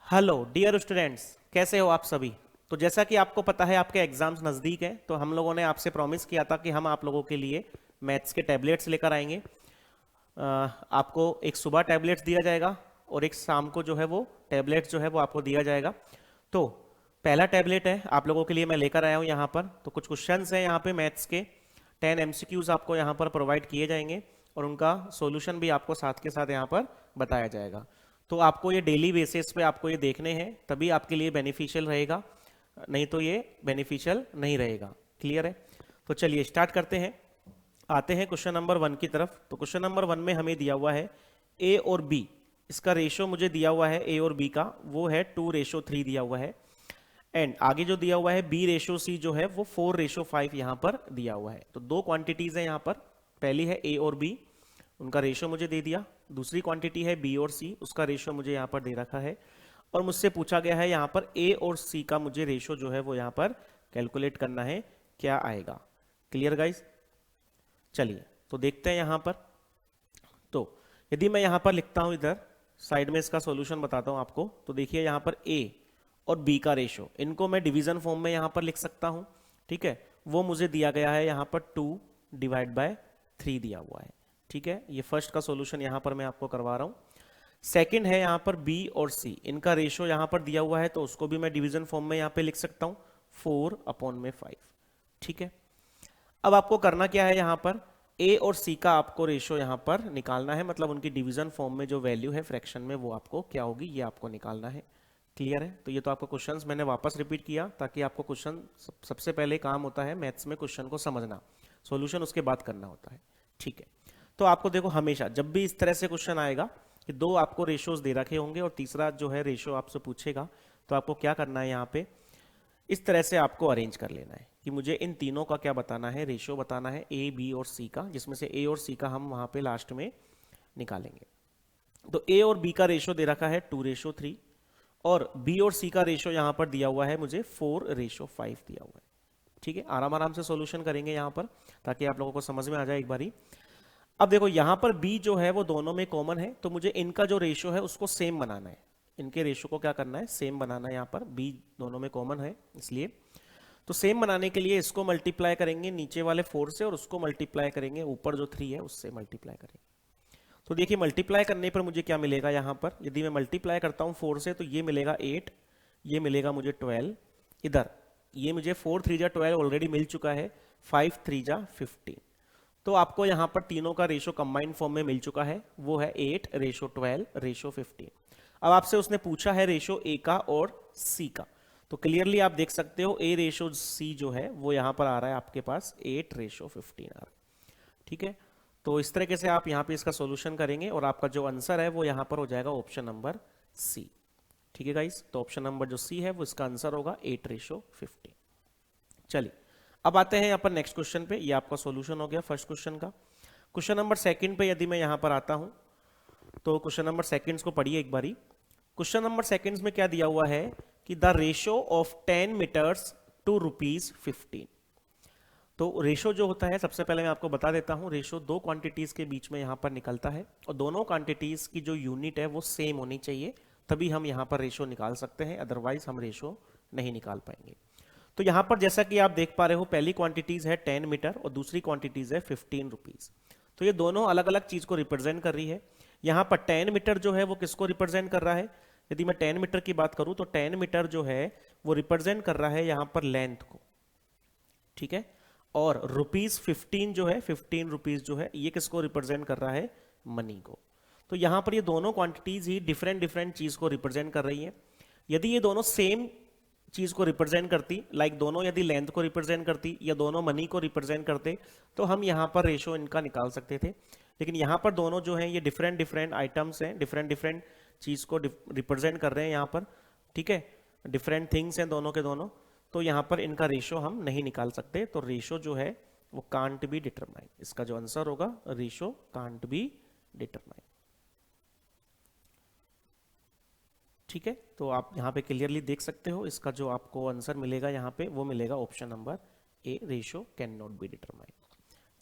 Hello dear students, कैसे हो आप सभी। तो जैसा कि आपको पता है आपके एग्जाम्स नज़दीक हैं, तो हम लोगों ने आपसे प्रॉमिस किया था कि हम आप लोगों के लिए मैथ्स के टैबलेट्स लेकर आएंगे। आपको एक सुबह टैबलेट्स दिया जाएगा और एक शाम को जो है वो टैबलेट्स जो है वो आपको दिया जाएगा। तो पहला टैबलेट है आप लोगों के लिए मैं लेकर आया हूँ यहाँ पर। तो कुछ क्वेश्चंस हैं यहाँ पे मैथ्स के 10 एमसीक्यूज आपको यहाँ पर प्रोवाइड किए जाएंगे और उनका सॉल्यूशन भी आपको साथ के साथ यहाँ पर बताया जाएगा। तो आपको ये डेली बेसिस पे आपको ये देखने हैं, तभी आपके लिए बेनिफिशियल रहेगा, नहीं तो ये बेनिफिशियल नहीं रहेगा। क्लियर है? तो चलिए स्टार्ट करते हैं। आते हैं क्वेश्चन नंबर 1 की तरफ। तो क्वेश्चन नंबर 1 में हमें दिया हुआ है ए और बी, इसका रेशो मुझे दिया हुआ है ए और बी का, वो है 2:3 दिया हुआ है। एंड आगे जो दिया हुआ है बी रेशो सी जो है वो 4:5 यहाँ पर दिया हुआ है। तो दो क्वांटिटीज है यहाँ पर, पहली है ए और बी, उनका रेशो मुझे दे दिया। दूसरी क्वांटिटी है बी और सी, उसका रेशो मुझे यहाँ पर दे रखा है और मुझसे पूछा गया है यहाँ पर ए और सी का मुझे रेशो जो है वो यहाँ पर कैलकुलेट करना है, क्या आएगा। Clear guys? चलिए तो देखते हैं यहाँ पर। तो यदि मैं यहाँ पर लिखता हूँ, इधर साइड में इसका सॉल्यूशन बताता हूँ आपको। तो देखिए यहाँ पर ए और बी का रेशो, इनको मैं डिवीजन फॉर्म में यहाँ पर लिख सकता हूँ। ठीक है, वो मुझे दिया गया है यहाँ पर 2/3 दिया हुआ है। ठीक है, ये फर्स्ट का सॉल्यूशन यहाँ पर मैं आपको करवा रहा हूँ। सेकंड है यहाँ पर बी और सी, इनका रेशो यहाँ पर दिया हुआ है, तो उसको भी मैं डिवीजन फॉर्म में यहाँ पे लिख सकता हूँ 4/5। ठीक है, अब आपको करना क्या है, यहाँ पर ए और सी का आपको रेशो यहाँ पर निकालना है, मतलब उनकी डिवीजन फॉर्म में जो वैल्यू है फ्रैक्शन में वो आपको क्या होगी ये आपको निकालना है। क्लियर है? तो ये तो आपको क्वेश्चंस मैंने वापस रिपीट किया ताकि आपको क्वेश्चन सबसे पहले काम होता है मैथ्स में क्वेश्चन को समझना, सॉल्यूशन उसके बाद करना होता है। ठीक है, तो आपको देखो हमेशा जब भी इस तरह से क्वेश्चन आएगा कि दो आपको रेशोज दे रखे होंगे और तीसरा जो है रेशो आपसे पूछेगा, तो आपको क्या करना है, यहाँ पे इस तरह से आपको अरेंज कर लेना है कि मुझे इन तीनों का क्या बताना है, रेशो बताना है ए बी और सी का, जिसमें से ए और सी का हम वहां पे लास्ट में निकालेंगे। तो ए और बी का रेशो दे रखा है 2:3 और बी और सी का रेशो यहां पर दिया हुआ है मुझे 4:5 दिया हुआ है। ठीक है, आराम आराम से सॉल्यूशन करेंगे यहां पर ताकि आप लोगों को समझ में आ जाए एक बारी। अब देखो यहां पर बी जो है वो दोनों में कॉमन है, तो मुझे इनका जो रेशो है उसको सेम बनाना है। इनके रेशो को क्या करना है, सेम बनाना है। यहाँ पर बी दोनों में कॉमन है इसलिए, तो सेम बनाने के लिए इसको मल्टीप्लाई करेंगे नीचे वाले 4 से और उसको मल्टीप्लाई करेंगे ऊपर जो 3 है उससे मल्टीप्लाई करेंगे। तो देखिए मल्टीप्लाई करने पर मुझे क्या मिलेगा, यहाँ पर यदि मैं मल्टीप्लाई करता हूँ 4 से तो ये मिलेगा 8, ये मिलेगा मुझे 12, इधर ये मुझे 4 3 जा 12 ऑलरेडी मिल चुका है, 5 3 जा 15। तो आपको यहाँ पर तीनों का रेशो कंबाइंड फॉर्म में मिल चुका है, वो है 8:12:15। अब आपसे उसने पूछा है रेशो ए का और सी का, तो क्लियरली आप देख सकते हो ए रेशो सी जो है वो यहाँ पर आ रहा है आपके पास 8:15 आ रहा है। ठीक है, तो इस तरीके से आप यहाँ पे इसका सॉल्यूशन करेंगे और आपका जो आंसर है वो यहाँ पर हो जाएगा ऑप्शन नंबर सी। ठीक है गाइस, तो ऑप्शन नंबर जो सी है वो इसका आंसर होगा 8:15। चलिए अब आते हैं यहाँ पर नेक्स्ट क्वेश्चन पे। ये आपका सॉल्यूशन हो गया फर्स्ट क्वेश्चन का। क्वेश्चन नंबर सेकंड पे यदि मैं यहाँ पर आता हूँ, तो क्वेश्चन नंबर सेकंड्स को पढ़िए एक बारी। क्वेश्चन नंबर सेकंड्स में क्या दिया हुआ है कि the ratio of 10 metres to ₹15। तो रेशो जो होता है, सबसे पहले मैं आपको बता देता हूं, रेशो दो क्वांटिटीज के बीच में यहां पर निकलता है और दोनों क्वांटिटीज की जो यूनिट है वो सेम होनी चाहिए, तभी हम यहां पर रेशो निकाल सकते हैं, अदरवाइज हम रेशो नहीं निकाल पाएंगे। तो यहां पर जैसा कि आप देख पा रहे हो, पहली क्वांटिटीज है 10 मीटर और दूसरी क्वांटिटीज है 15 रुपीज। तो ये दोनों अलग अलग चीज को रिप्रेजेंट कर रही है। यहां पर 10 मीटर जो है वो किसको रिप्रेजेंट कर रहा है, यदि मैं 10 मीटर की बात करूं तो 10 मीटर जो है वो रिप्रेजेंट कर रहा है यहां पर लेंथ को। ठीक है, और ₹15 जो है, 15 रुपीज जो है, ये किसको रिप्रेजेंट कर रहा है, मनी को। तो यहां पर ये दोनों क्वांटिटीज ही डिफरेंट डिफरेंट चीज को रिप्रेजेंट कर रही है। यदि ये दोनों सेम चीज को रिप्रेजेंट करती, लाइक दोनों यदि लेंथ को रिप्रेजेंट करती या दोनों मनी को रिप्रेजेंट करते, तो हम यहां पर रेशो इनका निकाल सकते थे। लेकिन यहां पर दोनों जो है ये डिफरेंट डिफरेंट आइटम्स हैं, डिफरेंट डिफरेंट चीज को रिप्रेजेंट कर रहे हैं यहां पर। ठीक है, डिफरेंट थिंग्स हैं दोनों के दोनों, तो यहां पर इनका रेशो हम नहीं निकाल सकते। तो रेशो जो है वो कांट बी डिटरमाइन, इसका जो आंसर होगा रेशो कांट बी डिटरमाइन। ठीक है, तो आप यहां पे क्लियरली देख सकते हो, इसका जो आपको आंसर मिलेगा यहां पे वो मिलेगा option number A, ratio can not be determine.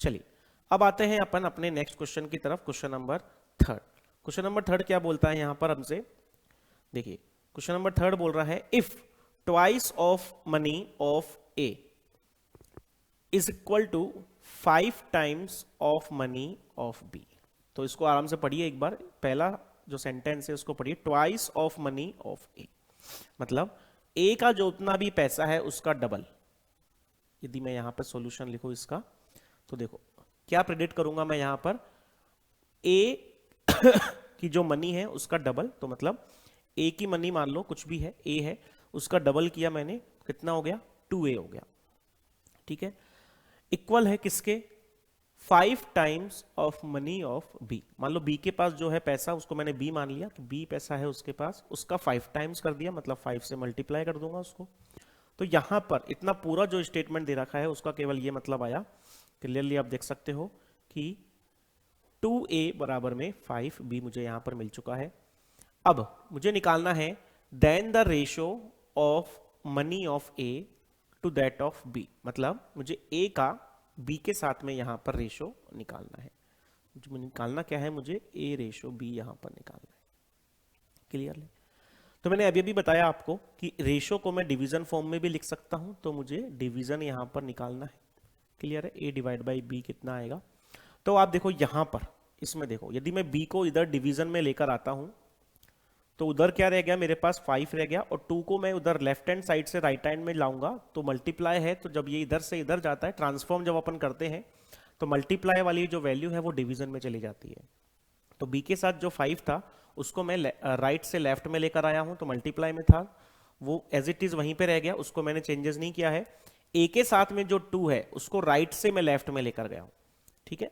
चलिए अब आते हैं अपन अपने नेक्स्ट क्वेश्चन की तरफ, question number third. Question number third क्या बोलता है यहां पर हमसे, देखिए क्वेश्चन नंबर थर्ड बोल रहा है if twice of money of A is equal to 5 times of money of B. तो इसको आराम से पढ़िए एक बार, पहला जो सेंटेंस है उसको पढ़िए, ट्वाइस ऑफ मनी ऑफ ए, मतलब ए का जो उतना भी पैसा है उसका डबल। यदि मैं यहां पर सॉल्यूशन लिखूं इसका, तो देखो क्या प्रेडिक्ट करूंगा मैं यहां पर, ए की जो मनी है उसका डबल, तो मतलब ए की मनी मान लो कुछ भी है, ए है, उसका डबल किया मैंने, कितना हो गया, 2a हो गया, ठीक है। इक्वल है किसके, 5 times of money of B. मान लो बी के पास जो है पैसा, उसको मैंने बी मान लिया कि बी पैसा है उसके पास, उसका 5 टाइम्स कर दिया, मतलब 5 से मल्टीप्लाई कर दूंगा उसको। तो यहां पर इतना पूरा जो स्टेटमेंट दे रखा है उसका केवल ये मतलब आया, क्लियरली आप देख सकते हो कि 2a बराबर में 5b मुझे यहां पर मिल चुका है। अब मुझे निकालना है then the ratio of money of A to that of B, मतलब मुझे ए का बी के साथ में यहां पर रेशो निकालना है। मुझे निकालना क्या है, मुझे ए रेशो बी यहां पर निकालना है, क्लियरली। तो मैंने अभी बताया आपको कि रेशो को मैं डिवीजन फॉर्म में भी लिख सकता हूं, तो मुझे डिवीजन यहां पर निकालना है, क्लियर है। ए डिवाइड बाई बी कितना आएगा, तो आप देखो यहां पर इसमें देखो, यदि मैं बी को इधर डिवीजन में लेकर आता हूं तो उधर क्या रह गया मेरे पास, 5 रह गया, और 2 को मैं उधर लेफ्ट हैंड साइड से राइट हैंड में लाऊंगा तो मल्टीप्लाई है, तो जब ये इधर से इधर जाता है, ट्रांसफॉर्म जब अपन करते हैं तो मल्टीप्लाई वाली जो वैल्यू है वो डिवीजन में चली जाती है। तो बी के साथ जो 5 था उसको मैं राइट से लेफ्ट में लेकर आया हूं, तो मल्टीप्लाई में था, वो एज इट इज वहीं पे रह गया, उसको मैंने चेंजेस नहीं किया है। ए के साथ में जो 2 है उसको राइट से मैं लेफ्ट में लेकर गया हूं, ठीक है।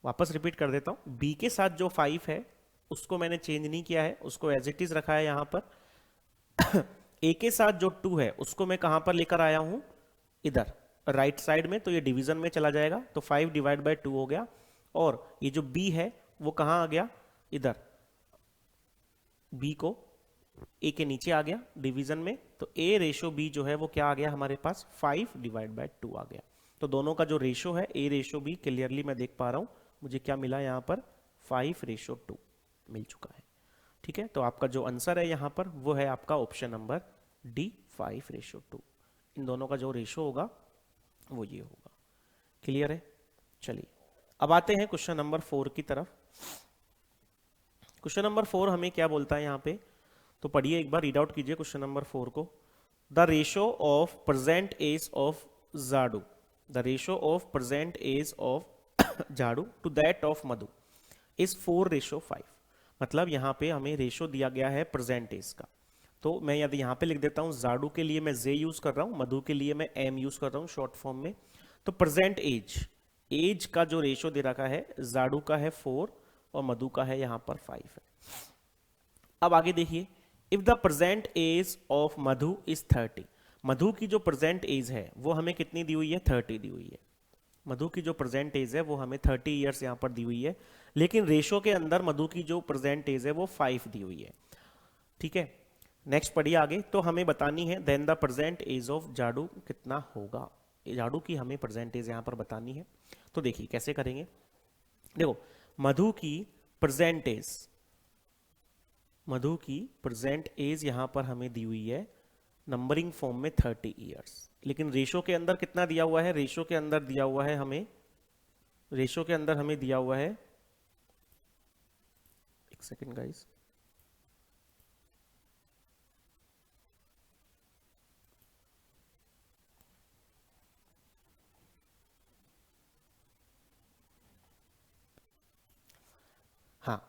वापस रिपीट कर देता हूं, बी के साथ जो 5 है उसको मैंने चेंज नहीं किया है, उसको एज इट इज रखा है यहां पर। ए के साथ जो 2 है उसको मैं कहां पर लेकर आया हूं, इधर राइट साइड में, तो ये डिवीजन में चला जाएगा, तो 5 डिवाइड बाई 2 हो गया। और ये जो बी है वो कहां आ गया, इधर बी को ए के नीचे आ गया डिवीजन में, तो ए रेशो बी जो है वो क्या आ गया हमारे पास, 5 डिवाइड बाई 2 आ गया। तो दोनों का जो रेशो है ए रेशो बी, क्लियरली मैं देख पा रहा हूं, मुझे क्या मिला यहां पर, 5:2 मिल चुका है, ठीक है। तो आपका जो आंसर है यहां पर वो है आपका ऑप्शन नंबर डी, 5:2। इन दोनों का जो रेशो होगा वो ये होगा, क्लियर है। चलिए अब आते हैं क्वेश्चन नंबर 4 की तरफ। क्वेश्चन नंबर 4 हमें क्या बोलता है यहां पे, तो पढ़िए एक बार, रीड आउट कीजिए क्वेश्चन नंबर 4 को। The ratio of present age of Jadu, the ratio of present age of Jadu to that of Madhu is 4:5। मतलब यहां पे हमें रेशो दिया गया है प्रेजेंट एज का, तो मैं यदि यहां पे लिख देता हूं, जाडू के लिए मैं जे यूज कर रहा हूं, मधु के लिए मैं एम यूज कर रहा हूं शॉर्ट फॉर्म में। तो प्रेजेंट एज, एज का जो रेशो दे रखा है, जाडू का है 4 और मधु का है यहां पर 5 है। अब आगे देखिए, if the present age of Madhu is 30, Madhu की जो प्रेजेंट एज है वो हमें कितनी दी हुई है, 30 दी हुई है। मधु की जो प्रेजेंट एज है वो हमें 30 ईयर्स यहां पर दी हुई है, लेकिन रेशो के अंदर मधु की जो प्रेजेंट एज है वो 5 दी हुई है, ठीक है। नेक्स्ट पढ़िए आगे, तो हमें बतानी है then the present age of Jadu कितना होगा, जाडू की हमें प्रेजेंट एज यहां पर बतानी है। तो देखिए कैसे करेंगे, देखो मधु की प्रेजेंट एज, मधु की प्रेजेंट एज यहां पर हमें दी हुई है नंबरिंग फॉर्म में 30 ईयर्स, लेकिन रेशो के अंदर कितना दिया हुआ है, रेशो के अंदर दिया हुआ है हमें, रेशो के अंदर हमें दिया हुआ है, एक सेकेंड गाइस, हाँ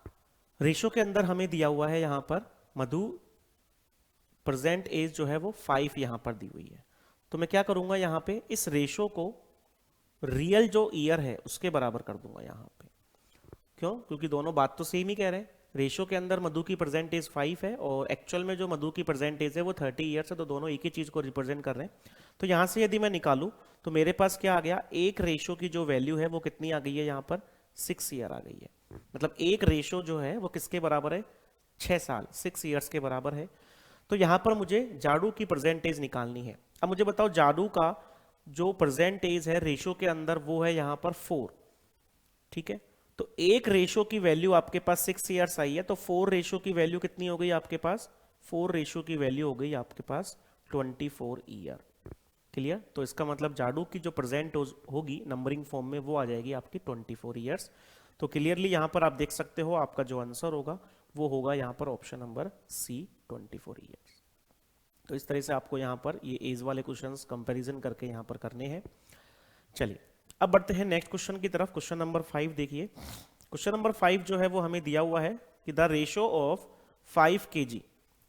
रेशो के अंदर हमें दिया हुआ है यहां पर मधु प्रेजेंट एज जो है वो 5 यहां पर दी हुई है। तो मैं क्या करूंगा यहां पे, इस रेशो को रियल जो ईयर है उसके बराबर कर दूंगा यहां पे। क्यों, क्योंकि दोनों बात तो सेम ही कह रहे हैं, रेशो के अंदर मधु की प्रेजेंट एज 5 है और एक्चुअल में जो मधु की प्रेजेंट एज है वो 30 ईयर्स है, तो दोनों एक ही चीज को रिप्रेजेंट कर रहे हैं। तो यहां से यदि मैं निकालूं तो मेरे पास क्या आ गया, एक रेशो की जो वैल्यू है वो कितनी आ गई है यहां पर, 6 ईयर आ गई है। मतलब एक रेशो जो है वो किसके बराबर है, 6 साल, 6 ईयर्स के बराबर है। तो यहां पर मुझे जाडू की प्रेजेंट एज निकालनी है। अब मुझे बताओ जाडू का जो प्रेजेंट एज है रेशो के अंदर वो है यहां पर 4, ठीक है। तो एक रेशो की वैल्यू आपके पास 6 ईयर्स आई है, तो 4 रेशो की वैल्यू कितनी हो गई आपके पास, 4 रेशो की वैल्यू हो गई आपके पास 24 ईयर। क्लियर? तो इसका मतलब जाडू की जो प्रेजेंट होगी नंबरिंग फॉर्म में वो आ जाएगी आपकी 24 ईयर्स। तो क्लियरली यहाँ पर आप देख सकते हो आपका जो आंसर होगा वो होगा यहाँ पर ऑप्शन नंबर सी 24 ईयर्स। तो इस तरह से आपको यहाँ पर ये एज वाले क्वेश्चंस कंपैरिजन करके यहाँ पर करने हैं। चलिए अब बढ़ते हैं नेक्स्ट क्वेश्चन की तरफ। क्वेश्चन नंबर 5 देखिए। क्वेश्चन नंबर 5 जो है वो हमें दिया हुआ है कि the ratio of 5 kg,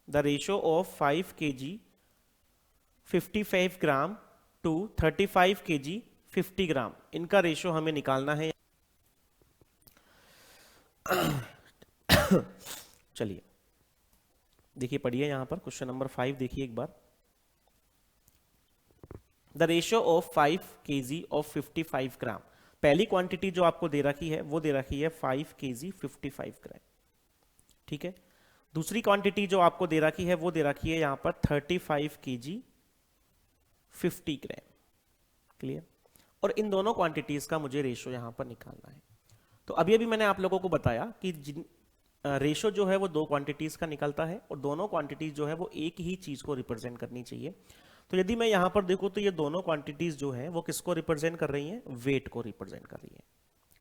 the ratio of 5 kg 55 gram to 35 kg 50 gram, इनका रेशो हमें निकालना है। चलिए देखिए, पढ़िए यहां पर क्वेश्चन नंबर 5 देखिए एक बार। The ratio of 5 kg of 55 gram, पहली क्वांटिटी जो आपको दे रखी है वो दे रखी है 5 kg 55 ग्राम। ठीक है, दूसरी क्वांटिटी जो आपको दे रखी है वो दे रखी है यहां पर 35 kg 50 ग्राम। क्लियर? और इन दोनों क्वांटिटीज का मुझे रेशो यहां पर निकालना है। तो अभी अभी मैंने आप लोगों को बताया कि जिन रेशो जो है वो दो क्वांटिटीज का निकलता है और दोनों क्वांटिटीज जो है वो एक ही चीज को रिप्रेजेंट करनी चाहिए। तो यदि मैं यहां पर देखूं तो ये दोनों क्वांटिटीज जो है वो किसको रिप्रेजेंट कर रही हैं? वेट को रिप्रेजेंट कर रही है।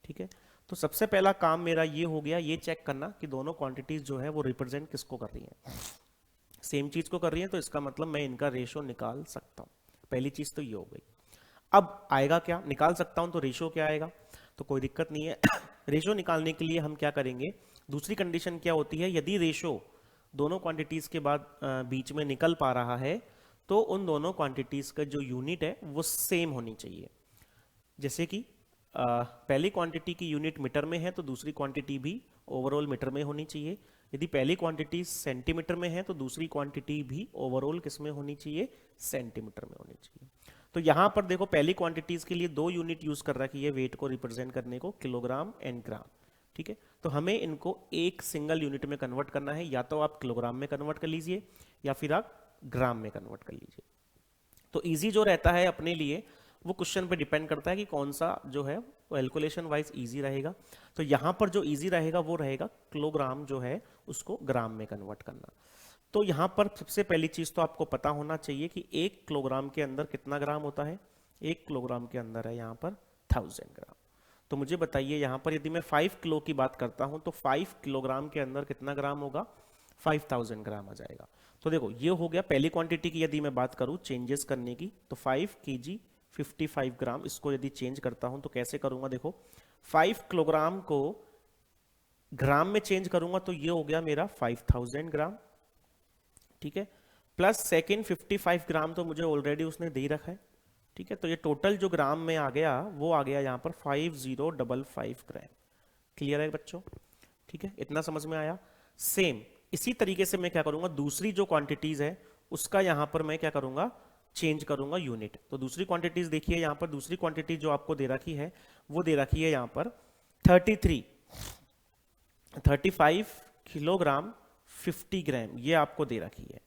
ठीक है, तो सबसे पहला काम मेरा ये हो गया, ये चेक करना कि दोनों क्वांटिटीज जो है वो रिप्रेजेंट किसको कर रही है, सेम चीज को कर रही है। तो इसका मतलब मैं इनका रेशो निकाल सकता हूं। पहली चीज तो ये हो गई। अब आएगा क्या? निकाल सकता हूं तो रेशो क्या आएगा? तो कोई दिक्कत नहीं है। रेशो निकालने के लिए हम क्या करेंगे, दूसरी कंडीशन क्या होती है, यदि रेशो दोनों क्वांटिटीज के बाद बीच में निकल पा रहा है तो उन दोनों क्वांटिटीज का जो यूनिट है वो सेम होनी चाहिए। जैसे कि पहली क्वांटिटी की यूनिट मीटर में है तो दूसरी क्वांटिटी भी ओवरऑल मीटर में होनी चाहिए। यदि पहली क्वांटिटी सेंटीमीटर में है तो दूसरी क्वांटिटी भी ओवरऑल किस में होनी चाहिए? सेंटीमीटर में होनी चाहिए। तो यहां पर देखो, पहली क्वांटिटीज के लिए दो यूनिट यूज कर रखी है वेट को रिप्रेजेंट करने को, किलोग्राम एंड ग्राम। ठीक है, तो हमें इनको एक सिंगल यूनिट में कन्वर्ट करना है। या तो आप किलोग्राम में कन्वर्ट कर लीजिए या फिर आप ग्राम में कन्वर्ट कर लीजिए। तो इजी जो रहता है अपने लिए वो क्वेश्चन पे डिपेंड करता है कि कौन सा जो है वो कैलकुलेशन वाइज इजी रहेगा। तो यहां पर जो इजी रहेगा वो रहेगा किलोग्राम जो है उसको ग्राम में कन्वर्ट करना। तो यहां पर सबसे पहली चीज तो आपको पता होना चाहिए कि 1 किलोग्राम के अंदर कितना ग्राम होता है? 1 किलोग्राम के अंदर है यहां पर 1000 ग्राम। तो मुझे बताइए यहां पर यदि मैं 5 किलो की बात करता हूं तो 5 किलोग्राम के अंदर कितना ग्राम होगा? 5000 ग्राम आ जाएगा। तो देखो, ये हो गया पहली क्वांटिटी की। यदि मैं बात करूं चेंजेस करने की तो 5 kg 55 ग्राम, इसको यदि चेंज करता हूं तो कैसे करूंगा? देखो, 5 किलोग्राम को ग्राम में चेंज करूंगा तो ये हो गया मेरा 5000 ग्राम। ठीक है, प्लस सेकेंड 55 ग्राम तो मुझे ऑलरेडी उसने दे रखा है। ठीक है, तो ये टोटल जो ग्राम में आ गया वो आ गया यहां पर 5055 ग्राम। क्लियर है बच्चों? ठीक है, इतना समझ में आया। सेम इसी तरीके से मैं क्या करूंगा, दूसरी जो क्वांटिटीज है उसका यहां पर मैं क्या करूंगा, चेंज करूंगा यूनिट। तो दूसरी क्वांटिटीज देखिए, यहां पर दूसरी क्वांटिटी जो आपको दे रखी है वो दे रखी है यहां पर 35 किलोग्राम 50 ग्राम, ये आपको दे रखी है।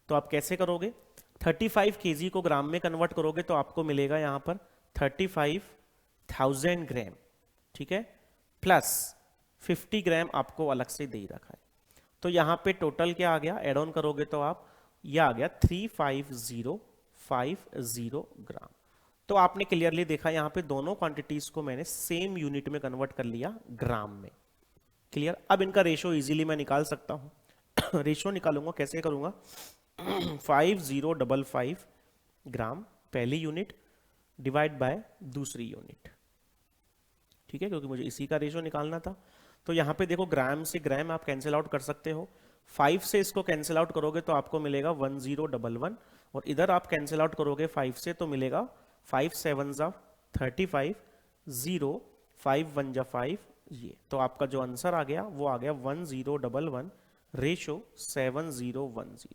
तो आप कैसे करोगे? 35 kg को ग्राम में कन्वर्ट करोगे तो आपको मिलेगा यहां पर 35,000 ग्राम। ठीक है, प्लस 50 ग्राम आपको अलग से दे रखा है। तो यहां पे टोटल क्या आ गया? एड ऑन करोगे तो आप ये आ गया 35050 ग्राम। तो आपने क्लियरली देखा यहां पे दोनों क्वांटिटीज को मैंने सेम यूनिट में कन्वर्ट कर लिया ग्राम में। क्लियर? अब इनका रेशो इजीली मैं निकाल सकता हूं। रेशो निकालूंगा, कैसे करूंगा? 5055 ग्राम पहली यूनिट डिवाइड बाय दूसरी यूनिट। ठीक है, क्योंकि मुझे इसी का रेशो निकालना था। तो यहां पे देखो, ग्राम से ग्राम आप कैंसिल आउट कर सकते हो। 5 से इसको कैंसिल आउट करोगे तो आपको मिलेगा 1011, और इधर आप कैंसिल आउट करोगे 5 से तो मिलेगा 5 7 जा 35, 0 5 1 जा 5। ये तो आपका जो आंसर आ गया वो आ गया 1011 रेशो 7010।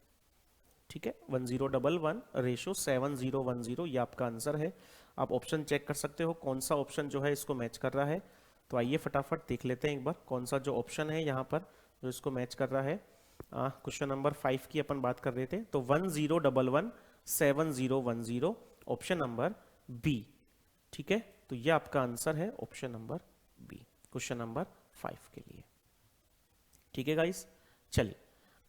ठीक है, 1011 रेशो 7010, ये आपका आंसर है। आप ऑप्शन चेक कर सकते हो कौन सा ऑप्शन जो है इसको मैच कर रहा है। तो आइए फटाफट देख लेते हैं एक बार कौन सा जो ऑप्शन है यहाँ पर जो इसको मैच कर रहा है। क्वेश्चन नंबर 5 की अपन बात कर रहे थे, तो 1011 7010 ऑप्शन नंबर बी। ठीक है, तो ये आपका आंसर है option number B, question number 5 के लिए। ठीक है गाइस, चलिए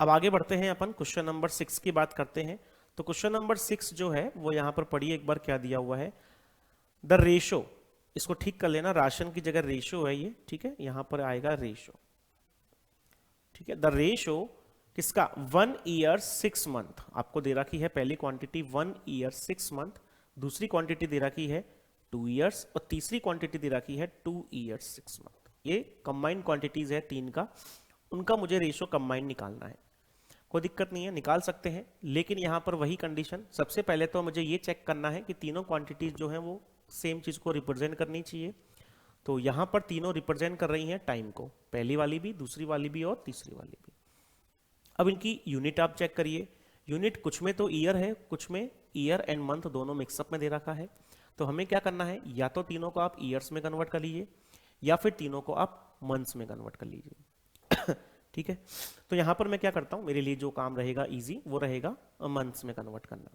अब आगे बढ़ते हैं अपन क्वेश्चन नंबर 6 की बात करते हैं। तो क्वेश्चन नंबर 6 जो है वो यहां पर पढ़िए एक बार क्या दिया हुआ है। द रेशो, इसको ठीक कर लेना, राशन की जगह रेशो है ये, ठीक है, यहां पर आएगा रेशो, ठीक है। द रेशो किसका, 1 ईयर 6 मंथ आपको दे रखी है, पहली क्वांटिटी 1 ईयर 6 मंथ, दूसरी क्वांटिटी दे रखी है 2 ईयर्स और तीसरी क्वांटिटी दे रखी है 2 ईयर 6 मंथ। ये कंबाइंड क्वांटिटीज है तीन का, उनका मुझे रेशो कंबाइंड निकालना है। कोई दिक्कत नहीं है, निकाल सकते हैं, लेकिन यहां पर वही कंडीशन, सबसे पहले तो मुझे ये चेक करना है कि तीनों क्वांटिटीज जो है वो सेम चीज को रिप्रेजेंट करनी चाहिए। तो यहां पर तीनों रिप्रेजेंट कर रही हैं टाइम को, पहली वाली भी, दूसरी वाली भी और तीसरी वाली भी। अब इनकी यूनिट आप चेक करिए, यूनिट कुछ में तो ईयर है, कुछ में ईयर एंड मंथ दोनों मिक्सअप में दे रखा है। तो हमें क्या करना है, या तो तीनों को आप ईयर्स में कन्वर्ट कर लीजिए या फिर तीनों को आप मंथ्स में कन्वर्ट कर लीजिए। ठीक है, तो यहां पर मैं क्या करता हूं, मेरे लिए जो काम रहेगा इजी वो रहेगा मंथ्स में कन्वर्ट करना।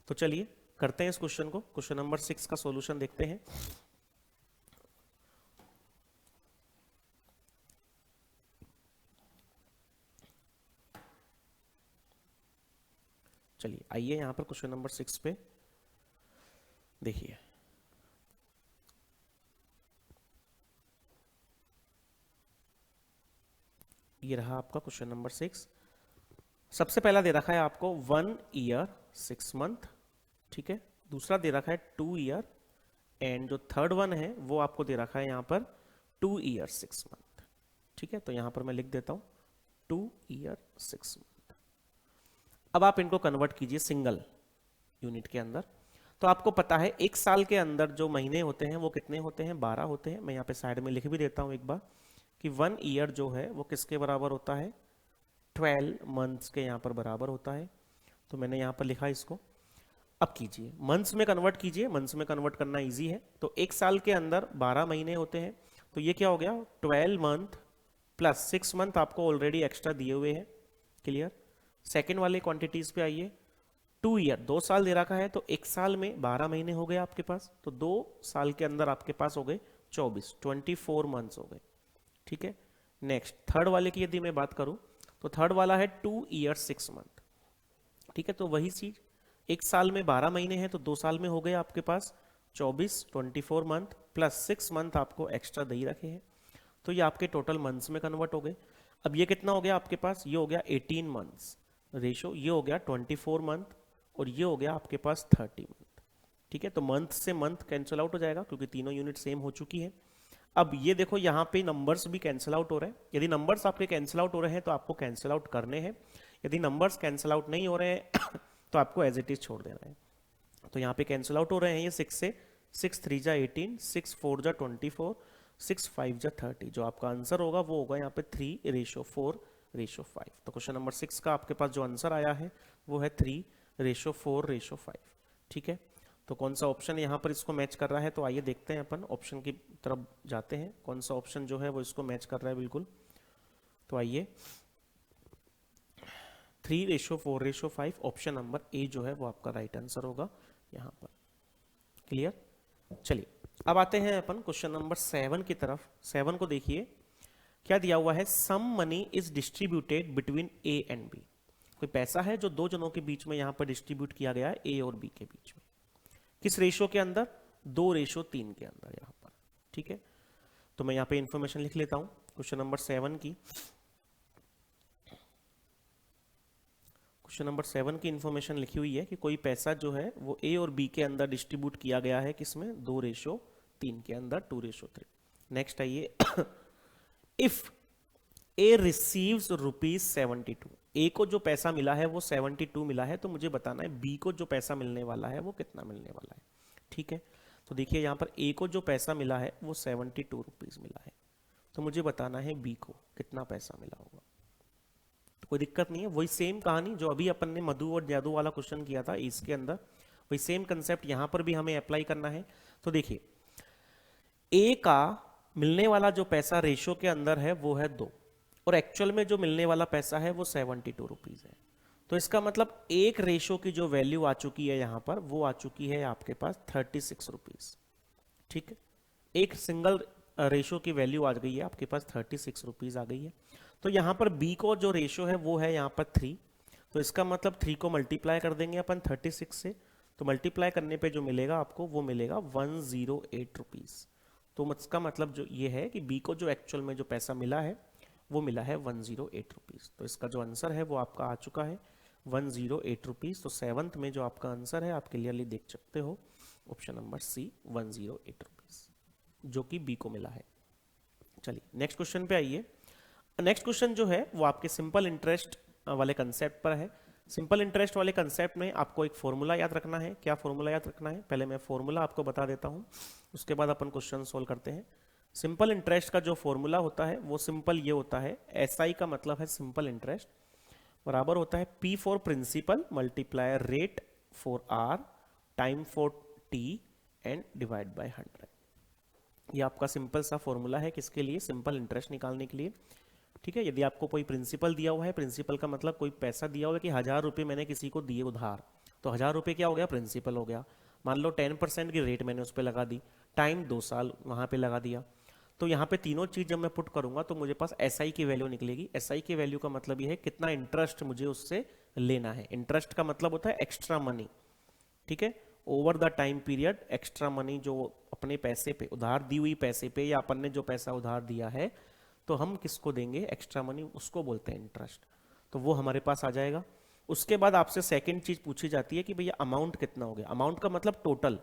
तो चलिए करते हैं इस क्वेश्चन को, क्वेश्चन नंबर 6 का सॉल्यूशन देखते हैं। चलिए आइए यहां पर क्वेश्चन नंबर 6 पे देखिए। ये रहा आपका क्वेश्चन नंबर 6। सबसे पहला दे रखा है आपको 1 ईयर 6 मंथ, ठीक है, दूसरा दे रखा है 2 ईयर एंड जो थर्ड वन है वो आपको दे रखा है यहां पर 2 ईयर 6 मंथ, ठीक है। तो यहां पर मैं लिख देता हूं 2 ईयर 6 मंथ। अब आप इनको कन्वर्ट कीजिए सिंगल यूनिट के अंदर। तो आपको पता है एक साल के अंदर जो महीने होते हैं वो कितने होते हैं, 12 होते हैं। मैं यहाँ पे साइड में लिख भी देता हूं एक बार कि 1 ईयर जो है वो किसके बराबर होता है, 12 मंथ्स के यहाँ पर बराबर होता है। तो मैंने यहाँ पर लिखा इसको। अब कीजिए मंथ्स में कन्वर्ट कीजिए, मंथ्स में कन्वर्ट करना इजी है। तो एक साल के अंदर 12 महीने होते हैं, तो ये क्या हो गया, 12 मंथ प्लस 6 मंथ आपको ऑलरेडी एक्स्ट्रा दिए हुए हैं, क्लियर। सेकेंड वाले क्वांटिटीज पे आइए, 2 ईयर 2 साल दे रखा है, तो एक साल में 12 महीने हो गए आपके पास, तो 2 साल के अंदर आपके पास हो गए 24 मंथ्स हो गए, ठीक है। नेक्स्ट थर्ड वाले की यदि मैं बात करूं तो थर्ड वाला है 2 ईयर 6 मंथ, ठीक है। तो वही चीज, एक साल में 12 महीने हैं तो 2 साल में हो गए आपके पास 24 मंथ प्लस 6 मंथ आपको एक्स्ट्रा दे ही रखे हैं, तो ये आपके टोटल मंथ्स में कन्वर्ट हो गए। अब ये कितना हो गया आपके पास, ये हो गया 18 मंथ्स रेशो, ये हो गया 24 मंथ और ये हो गया आपके पास 30 मंथ, ठीक है। तो मंथ से मंथ कैंसिल आउट हो जाएगा क्योंकि तीनों यूनिट सेम हो चुकी है। अब ये देखो यहाँ पे नंबर्स भी कैंसिल आउट हो रहे हैं, यदि नंबर्स आपके कैंसिल आउट हो रहे हैं तो आपको कैंसिल आउट करने हैं, यदि नंबर्स कैंसिल आउट नहीं हो रहे हैं तो आपको एज इट इज छोड़ देना है। तो यहाँ पे कैंसिल आउट हो रहे हैं ये 6 से, 6 3 जा 18, 6 4 जा 24, 6 5 जा 30, जो आपका आंसर होगा वो होगा यहाँ पे 3:4:5। तो क्वेश्चन नंबर 6 का आपके पास जो आंसर आया है वो है 3:4:5, ठीक है। तो कौन सा ऑप्शन यहाँ पर इसको मैच कर रहा है, तो आइए देखते हैं अपन ऑप्शन की तरफ जाते हैं, कौन सा ऑप्शन जो है वो इसको मैच कर रहा है बिल्कुल। तो आइए 3:4:5, ऑप्शन नंबर ए जो है वो आपका राइट आंसर होगा यहाँ पर, क्लियर। चलिए अब आते हैं अपन क्वेश्चन नंबर 7 की तरफ। 7 को देखिए क्या दिया हुआ है, sum money is distributed between A and B. कोई पैसा है जो दो जनों के बीच में यहाँ पर डिस्ट्रीब्यूट किया गया है, ए और बी के बीच में, किस रेशो के अंदर, 2:3 के अंदर यहाँ पर, ठीक है। तो मैं यहाँ पे इंफॉर्मेशन लिख लेता हूं क्वेश्चन नंबर 7 की। क्वेश्चन नंबर 7 की इंफॉर्मेशन लिखी हुई है कि कोई पैसा जो है वो ए और बी के अंदर डिस्ट्रीब्यूट किया गया है, किसमें, 2:3 के अंदर, 2:3। नेक्स्ट आइए, इफ ए रिसीव्स ₹72, ए को जो पैसा मिला है वो 72 मिला है, तो मुझे बताना है बी को जो पैसा मिलने वाला है वो कितना मिलने वाला है, ठीक है। तो देखिए यहाँ पर ए को जो पैसा मिला है वो 72 रुपीज मिला है, तो मुझे बताना है बी को कितना पैसा मिला होगा। तो कोई दिक्कत नहीं है, वही सेम कहानी जो अभी अपन ने मधु और जादू वाला क्वेश्चन किया था इसके अंदर, वही सेम कंसेप्ट यहाँ पर भी हमें अप्लाई करना है। तो देखिए ए का मिलने वाला जो पैसा रेशो के अंदर है वो है 2 और एक्चुअल में जो मिलने वाला पैसा है वो 72 रुपीज है। तो इसका मतलब एक रेशो की जो वैल्यू आ चुकी है यहां पर वो आ चुकी है आपके पास 36 रुपीज, ठीक है। एक सिंगल रेशो की वैल्यू आ गई है आपके पास 36 रुपीज आ गई है। तो यहाँ पर बी को जो रेशियो है वो है यहाँ पर 3, तो इसका मतलब 3 को मल्टीप्लाई कर देंगे अपन 36 से, तो मल्टीप्लाई करने पे जो मिलेगा आपको वो मिलेगा 108 रुपीज़। तो इसका मतलब जो ये है कि बी को जो एक्चुअल में जो पैसा मिला है वो मिला है 108 रुपीज़। तो इसका जो आंसर है वो आपका आ चुका है 108 रुपीज़। तो 7th में जो आपका आंसर है आप क्लियरली देख सकते हो ऑप्शन नंबर सी 108 रुपीज़, जो कि बी को मिला है। चलिए नेक्स्ट क्वेश्चन पे आइए। नेक्स्ट क्वेश्चन जो है वो आपके सिंपल इंटरेस्ट वाले कंसेप्ट पर है। सिंपल इंटरेस्ट वाले कंसेप्ट में आपको एक फॉर्मूला याद रखना है। क्या फॉर्मूला याद रखना है, पहले मैं फॉर्मूला आपको बता देता हूं, उसके बाद अपन क्वेश्चन सोल्व करते हैं। सिंपल इंटरेस्ट का जो फॉर्मूला होता है वो सिंपल ये होता है, एसआई का मतलब है सिंपल इंटरेस्ट, बराबर होता है P for principal multiply rate for R time for T and divide by 100। ये आपका सिंपल सा फॉर्मूला है किसके लिए, सिंपल इंटरेस्ट निकालने के लिए। ठीक है, यदि आपको कोई प्रिंसिपल दिया हुआ है, प्रिंसिपल का मतलब कोई पैसा दिया हुआ है कि 1000 रुपये मैंने किसी को दिए उधार, तो 1000 रुपये क्या हो गया, प्रिंसिपल हो गया। मान लो 10% की रेट मैंने उस पर लगा दी, टाइम 2 साल वहाँ पे लगा दिया। तो यहाँ पे तीनों चीज़ जब मैं पुट करूँगा तो मुझे पास एसआई की वैल्यू निकलेगी। एसआई की वैल्यू का मतलब ये है कितना इंटरेस्ट मुझे उससे लेना है। इंटरेस्ट का मतलब होता है एक्स्ट्रा मनी, ठीक है, over the time period extra money जो अपने पैसे पे, उधार दी हुई पैसे पे या अपन ने जो पैसा उधार दिया है तो हम किसको देंगे एक्स्ट्रा मनी, उसको बोलते हैं इंटरेस्ट। तो वो हमारे पास आ जाएगा। उसके बाद आपसे सेकंड चीज पूछी जाती है कि भैया अमाउंट कितना हो गया। अमाउंट का मतलब टोटल,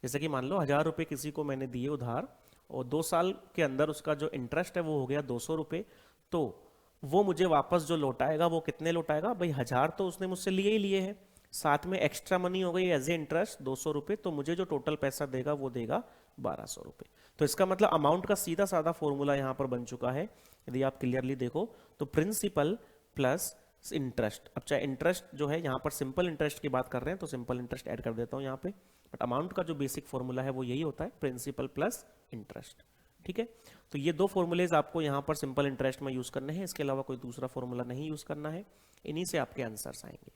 जैसे कि मान लो 1000 रुपये किसी को मैंने दिए उधार और 2 साल के अंदर उसका जो इंटरेस्ट है वो हो गया 200 रुपये, तो वो मुझे वापस जो लौटाएगा वो कितने लौटाएगा, भाई 1000 तो उसने मुझसे लिए ही लिए हैं, साथ में एक्स्ट्रा मनी हो गई एज ए इंटरेस्ट 200 रुपये, तो मुझे जो टोटल पैसा देगा वो देगा 1200 रुपये। तो इसका मतलब अमाउंट का सीधा साधा फॉर्मूला यहां पर बन चुका है। यदि आप क्लियरली देखो तो प्रिंसिपल प्लस इंटरेस्ट, अब चाहे इंटरेस्ट जो है यहाँ पर सिंपल इंटरेस्ट की बात कर रहे हैं तो सिंपल इंटरेस्ट ऐड कर देता हूँ यहाँ पे, बट अमाउंट का जो बेसिक फॉर्मूला है वो यही होता है, प्रिंसिपल प्लस इंटरेस्ट। ठीक है, तो ये 2 फॉर्मूलेज आपको यहाँ पर सिंपल इंटरेस्ट में यूज करने हैं, इसके अलावा कोई दूसरा फॉर्मूला नहीं यूज करना है, इन्हीं से आपके आंसर्स आएंगे।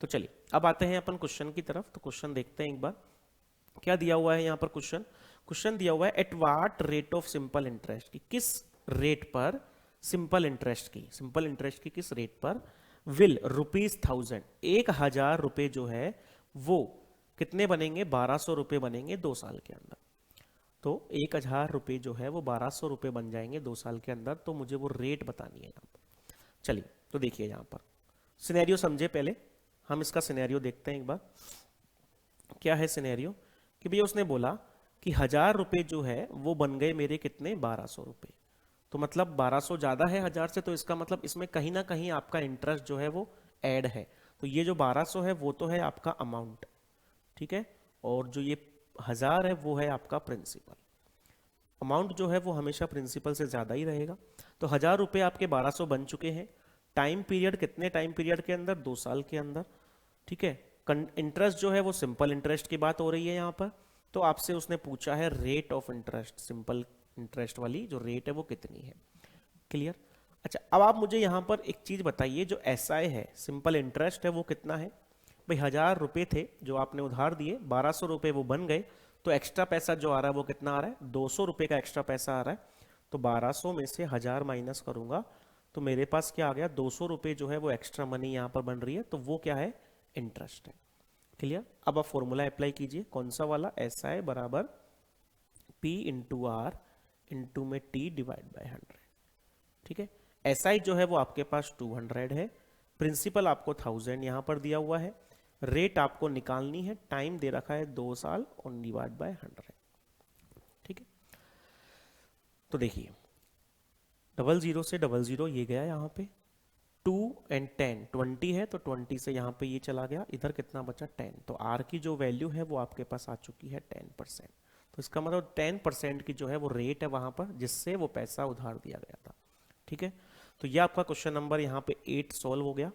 तो चलिए अब आते हैं अपन क्वेश्चन की तरफ। तो क्वेश्चन देखते हैं एक बार, क्या दिया हुआ है यहाँ पर क्वेश्चन। क्वेश्चन दिया हुआ है at what rate of simple interest, की किस रेट पर सिंपल इंटरेस्ट की, सिंपल इंटरेस्ट की किस रेट पर विल ₹1000, 1000 रुपए जो है वो कितने बनेंगे, 1200 रुपए बनेंगे 2 साल के अंदर। तो 1000 रुपए जो है वो 1200 रुपए बन जाएंगे 2 साल के अंदर, तो मुझे वो रेट बतानी है यहाँ पर। चलिए तो देखिए यहाँ पर सिनेरियो समझे, पहले हम इसका सिनेरियो देखते हैं एक बार। क्या है सिनेरियो कि भैया उसने बोला कि 1000 रुपए जो है वो बन गए मेरे कितने, 1200 रुपए। तो मतलब 1200 ज्यादा है 1000 से, तो इसका मतलब इसमें कहीं ना कहीं आपका इंटरेस्ट जो है वो ऐड है। तो ये जो 1200 है वो तो है आपका अमाउंट, ठीक है, और जो ये 1000 है वो है आपका प्रिंसिपल। अमाउंट जो है वो हमेशा प्रिंसिपल से ज्यादा ही रहेगा। तो 1000 रुपए आपके 1200 बन चुके हैं। टाइम पीरियड कितने टाइम पीरियड के अंदर, 2 साल के अंदर। ठीक है, इंटरेस्ट जो है वो सिंपल इंटरेस्ट की बात हो रही है यहाँ पर। तो आपसे उसने पूछा है rate of interest, simple interest वाली जो रेट है वो कितनी है। क्लियर। अच्छा अब आप मुझे यहाँ पर एक चीज बताइए, जो एसआई है सिंपल इंटरेस्ट है वो कितना है। भाई 1000 रुपए थे जो आपने उधार दिए, 1200 रुपए वो बन गए, तो एक्स्ट्रा पैसा जो आ रहा है वो कितना आ रहा है, 200 रुपए का एक्स्ट्रा पैसा आ रहा है। तो 1200 में से 1000 माइनस करूंगा तो मेरे पास क्या आ गया, 200 रुपए जो है वो एक्स्ट्रा मनी यहाँ पर बन रही है, तो वो क्या है, इंटरेस्ट है। क्लियर। अब आप फॉर्मूला अप्लाई कीजिए, कौन सा वाला, एसआई बराबर पी इंटू आर इंटू में टी डिवाइड बाय 100। ठीक है, एसआई जो है वो आपके पास 200 है, प्रिंसिपल आपको 1000 यहां पर दिया हुआ है, रेट आपको निकालनी है, टाइम दे रखा है 2 साल और डिवाइड बाय 100। ठीक है, तो देखिए 00 से 00 ये गया यहाँ पे, 2 and 10 20 है, तो 20 से यहाँ पे ये चला गया, इधर कितना बचा 10। तो आर की जो वैल्यू है वो आपके पास आ चुकी है 10%। तो इसका मतलब 10% की जो है वो रेट है वहां पर जिससे वो पैसा उधार दिया गया था। ठीक है, तो ये आपका क्वेश्चन नंबर यहाँ पे 8 सॉल्व हो गया।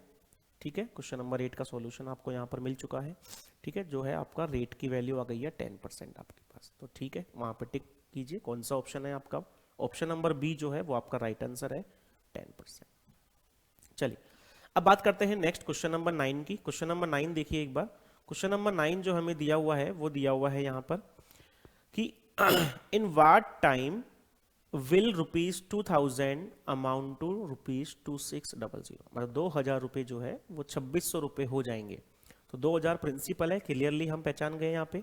ठीक है, क्वेश्चन नंबर 8 का सॉल्यूशन आपको यहाँ पर मिल चुका है। ठीक है, जो है आपका रेट की वैल्यू आ गई है 10% आपके पास। तो ठीक है, वहां पर टिक कीजिए, कौन सा ऑप्शन है आपका, ऑप्शन नंबर बी जो है वो आपका राइट आंसर है 10%। चलिए अब बात करते हैं नेक्स्ट क्वेश्चन नंबर 9 की। क्वेश्चन नंबर 9 देखिए एक बार। क्वेश्चन नंबर 9 जो हमें दिया हुआ है वो दिया हुआ है यहाँ पर कि in what time will ₹2000 amount to ₹2600, मतलब 2000 रुपये जो है वो 2600 रुपये हो जाएंगे। तो 2000 प्रिंसिपल है, क्लियरली हम पहचान गए यहाँ पे,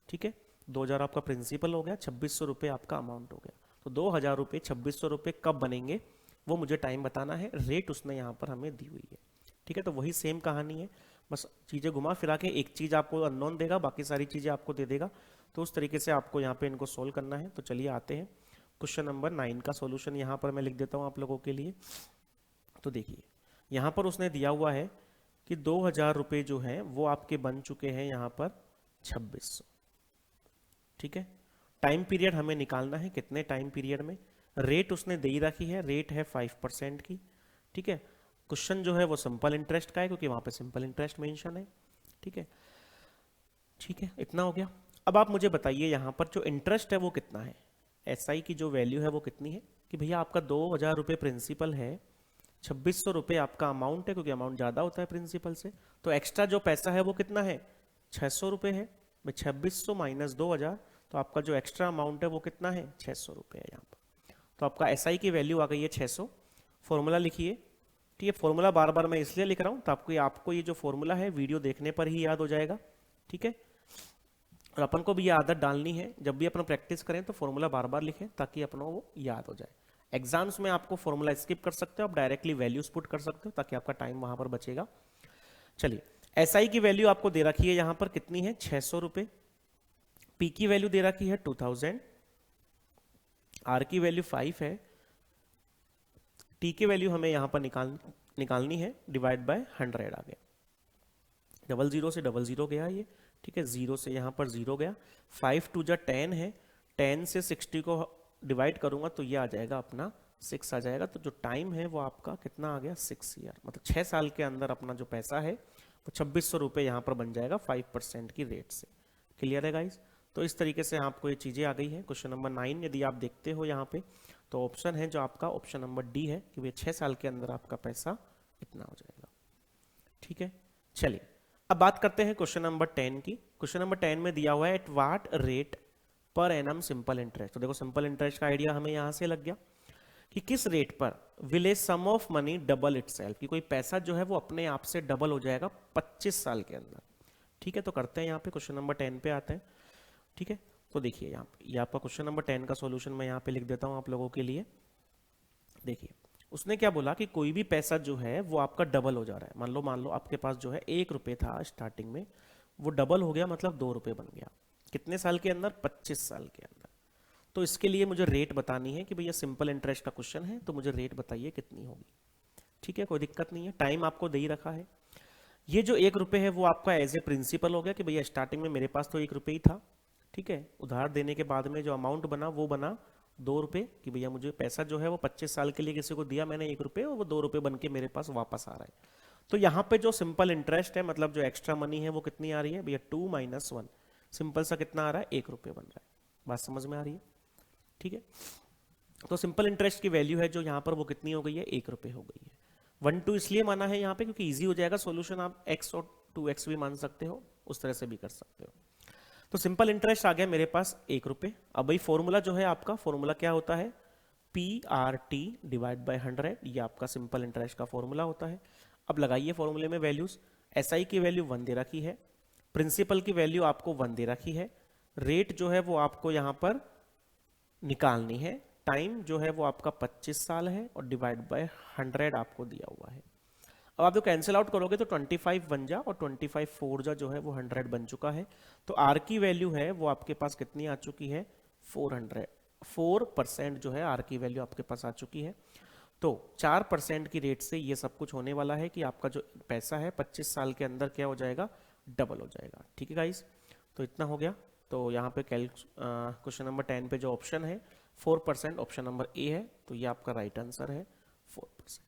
ठीक है। 2000 आपका प्रिंसिपल हो गया, 2600 रुपये आपका अमाउंट हो गया। तो 2000 रुपये 2600 रुपये कब बनेंगे वो मुझे टाइम बताना है, रेट उसने यहाँ पर हमें दी हुई है, ठीक है। तो वही सेम कहानी है, बस चीज़ें घुमा फिरा के एक चीज़ आपको अननोन देगा, बाकी सारी चीज़ें आपको दे देगा। तो उस तरीके से आपको यहाँ पे इनको सोल्व करना है। तो चलिए आते हैं क्वेश्चन नंबर 9 का सॉल्यूशन यहाँ पर मैं लिख देता हूँ आप लोगों के लिए। तो देखिए यहाँ पर उसने दिया हुआ है कि 2000 रुपये जो है वो आपके बन चुके हैं यहाँ पर 2600, ठीक है। टाइम पीरियड हमें निकालना है, कितने टाइम पीरियड में। रेट उसने दे ही रखी है, रेट है 5% की, ठीक है। क्वेश्चन जो है वो सिंपल इंटरेस्ट का है क्योंकि वहां पे सिंपल इंटरेस्ट मेंशन है, ठीक है। ठीक है, इतना हो गया। अब आप मुझे बताइए यहाँ पर जो इंटरेस्ट है वो कितना है, एसआई की जो वैल्यू है वो कितनी है। कि भैया आपका 2000 रुपये प्रिंसिपल है, 2600 रुपये आपका अमाउंट है, क्योंकि अमाउंट ज़्यादा होता है प्रिंसिपल से। तो एक्स्ट्रा जो पैसा है वो कितना है, 600 रुपये है। 2600 माइनस 2000, तो आपका जो एक्स्ट्रा अमाउंट है वो कितना है, 600 रुपये है यहाँ पर। तो आपका एसआई की वैल्यू आ गई है 600। फॉर्मूला लिखिए, ठीक है। फॉर्मूला बार बार मैं इसलिए लिख रहा हूँ तो आपको ये जो फॉर्मूला है वीडियो देखने पर ही याद हो जाएगा, ठीक है। और अपन को भी ये आदत डालनी है, जब भी अपन प्रैक्टिस करें तो फॉर्मूला बार बार लिखें ताकि अपनों को याद हो जाए। एग्जाम्स में आपको फॉर्मूला स्किप कर सकते हो, आप डायरेक्टली वैल्यूज पुट कर सकते हो ताकि आपका टाइम वहां पर बचेगा। चलिए, एसआई की वैल्यू आपको दे रखी है यहाँ पर कितनी है, 600 रुपये। पी की वैल्यू दे रखी है 2000, आर की वैल्यू 5 है, टी की वैल्यू हमें यहाँ पर निकालनी है, डिवाइड बाय 100 आ गया। 00 से 00 गया ये, ठीक है। 0 से यहाँ पर 0 गया। 5 टू जा 10 है, 10 से 60 को डिवाइड करूंगा तो ये आ जाएगा अपना 6 आ जाएगा। तो जो टाइम है वो आपका कितना आ गया, 6 ईयर, मतलब 6 साल के अंदर अपना जो पैसा है वो 2600 रुपये यहाँ पर बन जाएगा 5% की रेट से। क्लियर है गाइज। तो इस तरीके से आपको ये चीज़ें आ गई हैं। क्वेश्चन नंबर 9 यदि आप देखते हो यहाँ पे तो ऑप्शन है जो आपका ऑप्शन नंबर डी है कि वे 6 साल के अंदर आपका पैसा इतना हो जाएगा, ठीक है। चलिए अब बात करते हैं क्वेश्चन नंबर 10 की। क्वेश्चन नंबर 10 में दिया हुआ है at what rate per annum simple interest. तो देखो सिंपल इंटरेस्ट का आइडिया हमें यहां से लग गया कि किस रेट पर will a sum of money double itself, कि कोई पैसा जो है वो अपने आप से डबल हो जाएगा 25 साल के अंदर, ठीक है। तो करते हैं यहाँ पे क्वेश्चन नंबर 10 पे आते हैं, ठीक है। तो देखिए यहाँ पे ये आपका क्वेश्चन नंबर 10 का सोल्यूशन मैं यहाँ पे लिख देता हूँ आप लोगों के लिए। देखिए उसने क्या बोला कि कोई भी पैसा जो है वो आपका डबल हो जा रहा है। मान लो आपके पास जो है 1 रुपये था स्टार्टिंग में, वो डबल हो गया, मतलब 2 रुपये बन गया। कितने साल के अंदर, 25 साल के अंदर। तो इसके लिए मुझे रेट बतानी है कि भैया सिंपल इंटरेस्ट का क्वेश्चन है तो मुझे रेट बताइए कितनी होगी, ठीक है। कोई दिक्कत नहीं है, टाइम आपको दे ही रखा है। ये जो 1 रुपये है वो आपका एज ए प्रिंसिपल हो गया कि भैया स्टार्टिंग में मेरे पास तो 1 रुपये ही था, ठीक है। उधार देने के बाद में जो अमाउंट बना वो बना 2 रुपये, कि भैया मुझे पैसा जो है वो 25 साल के लिए किसी को दिया मैंने 1 रुपये और वो 2 रुपये बन के मेरे पास वापस आ रहा है। तो यहाँ पे जो सिंपल इंटरेस्ट है, मतलब जो एक्स्ट्रा मनी है वो कितनी आ रही है भैया, 2 - 1, सिंपल सा कितना आ रहा है, 1 रुपये बन रहा है। बात समझ में आ रही है, ठीक है। तो सिंपल इंटरेस्ट की वैल्यू है जो यहाँ पर वो कितनी हो गई है, 1 रुपये हो गई है। 1 2 इसलिए माना है यहाँ पे क्योंकि ईजी हो जाएगा सोल्यूशन, आप x और 2x भी मान सकते हो, उस तरह से भी कर सकते हो। तो सिंपल इंटरेस्ट आ गया मेरे पास 1 रुपये। अब भाई फॉर्मूला जो है आपका, फॉर्मूला क्या होता है, PRT डिवाइड बाय 100, ये आपका सिंपल इंटरेस्ट का फॉर्मूला होता है। अब लगाइए फॉर्मूले में वैल्यूज। SI की वैल्यू 1 दे रखी है, प्रिंसिपल की वैल्यू आपको 1 दे रखी है, रेट जो है वो आपको यहाँ पर निकालनी है, टाइम जो है वो आपका 25 साल है और डिवाइड बाय 100 आपको दिया हुआ है। अब आप जो कैंसिल आउट करोगे तो 25 बन जा और 25 4 जा जो है वो 100 बन चुका है। तो आर की वैल्यू है वो आपके पास कितनी आ चुकी है, 4% जो है आर की वैल्यू आपके पास आ चुकी है। तो 4% की रेट से ये सब कुछ होने वाला है कि आपका जो पैसा है 25 साल के अंदर क्या हो जाएगा, डबल हो जाएगा, ठीक है गाइस। तो इतना हो गया। तो यहाँ पे क्वेश्चन नंबर 10 पे जो ऑप्शन है 4%, ऑप्शन नंबर ए है, तो ये आपका राइट आंसर है 4%।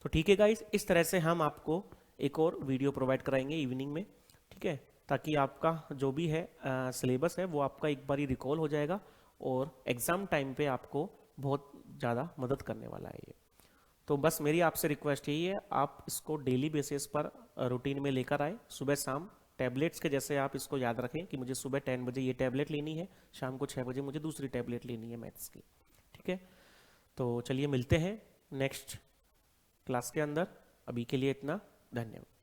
तो ठीक है गाइस, इस तरह से हम आपको एक और वीडियो प्रोवाइड कराएंगे इवनिंग में, ठीक है, ताकि आपका जो भी है सिलेबस है वो आपका एक बार रिकॉल हो जाएगा और एग्जाम टाइम पे आपको बहुत ज़्यादा मदद करने वाला है ये। तो बस मेरी आपसे रिक्वेस्ट यही है, आप इसको डेली बेसिस पर रूटीन में लेकर आए, सुबह शाम टैबलेट्स के जैसे आप इसको याद रखें कि मुझे सुबह 10 बजे ये टैबलेट लेनी है, शाम को 6 बजे मुझे दूसरी टैबलेट लेनी है मैथ्स की, ठीक है। ठीक है, तो चलिए मिलते हैं नेक्स्ट क्लास के अंदर। अभी के लिए इतना, धन्यवाद।